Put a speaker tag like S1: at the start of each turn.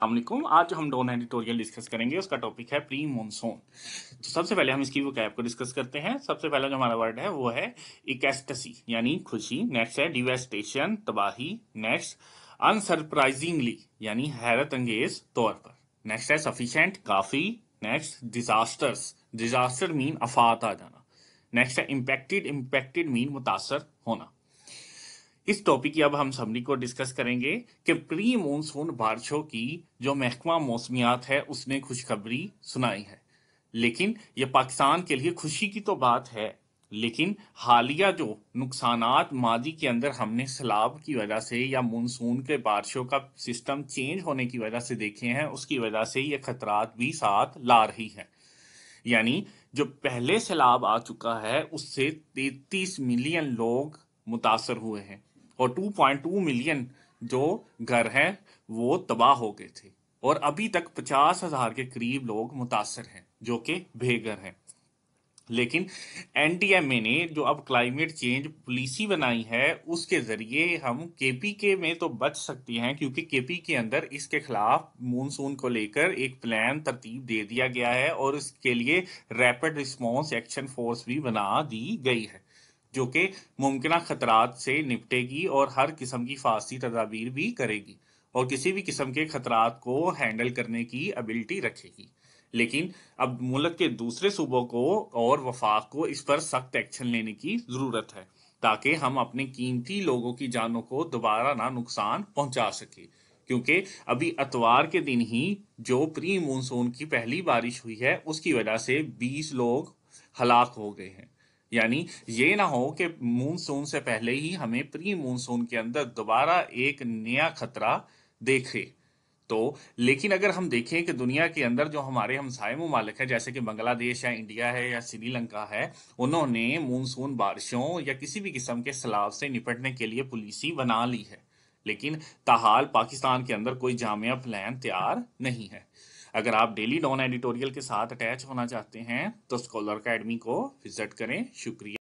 S1: अस्सलामुअलैकुम। आज जो हम डॉन एडिटोरियल डिस्कस करेंगे उसका टॉपिक है प्री मॉनसून। तो सबसे पहले हम इसकी वोकैब को डिस्कस करते हैं। सबसे पहला जो हमारा वर्ड है वो है इकेस्टसी यानी खुशी। नेक्स्ट है डिवेस्टेशन तबाही। नेक्स्ट अनसरप्राइजिंगली यानी हैरत अंगेज तौर पर। नेक्स्ट है सफिशिएंट काफी। नेक्स्ट डिजास्टर्स, डिजास्टर मीन आफात आ जाना। नेक्स्ट है इम्पैक्टेड, इम्पैक्टेड मीन मुतासर होना। इस टॉपिक की अब हम समरी को डिस्कस करेंगे कि प्री मॉनसून बारिशों की जो महकमा मौसमियात है उसने खुशखबरी सुनाई है। लेकिन ये पाकिस्तान के लिए खुशी की तो बात है, लेकिन हालिया जो नुकसानात मादी के अंदर हमने सैलाब की वजह से या मानसून के बारिशों का सिस्टम चेंज होने की वजह से देखे हैं, उसकी वजह से ये खतरात भी साथ ला रही है। यानी जो पहले सैलाब आ चुका है उससे 33 मिलियन लोग मुतासर हुए हैं और 2.2 मिलियन जो घर हैं वो तबाह हो गए थे और अभी तक 50,000 के करीब लोग मुतासर हैं जो कि बेघर हैं। लेकिन एनडीएमए ने जो अब क्लाइमेट चेंज पॉलिसी बनाई है उसके जरिए हम केपीके में तो बच सकते हैं, क्योंकि केपी के अंदर इसके खिलाफ मानसून को लेकर एक प्लान तरतीब दे दिया गया है और इसके लिए रैपिड रिस्पॉन्स एक्शन फोर्स भी बना दी गई है जो कि मुमकिन खतरात से निपटेगी और हर किस्म की फासी तदाबीर भी करेगी और किसी भी किस्म के खतरात को हैंडल करने की एबिलिटी रखेगी। लेकिन अब मुल्क के दूसरे सूबों को और वफाक को इस पर सख्त एक्शन लेने की जरूरत है ताकि हम अपने कीमती लोगों की जानों को दोबारा ना नुकसान पहुंचा सके, क्योंकि अभी अतवार के दिन ही जो प्री मानसून की पहली बारिश हुई है उसकी वजह से 20 लोग हलाक हो गए हैं। यानी ये ना हो कि मानसून से पहले ही हमें प्री मानसून के अंदर दोबारा एक नया खतरा देखे। तो लेकिन अगर हम देखें कि दुनिया के अंदर जो हमारे हमसाए ममालिक है जैसे कि बांग्लादेश या इंडिया है या श्रीलंका है, उन्होंने मानसून बारिशों या किसी भी किस्म के सैलाब से निपटने के लिए पॉलिसी बना ली है, लेकिन ताहाल पाकिस्तान के अंदर कोई जामिया प्लान तैयार नहीं है। अगर आप डेली डॉन एडिटोरियल के साथ अटैच होना चाहते हैं तो स्कॉलर अकेडमी को विजिट करें। शुक्रिया।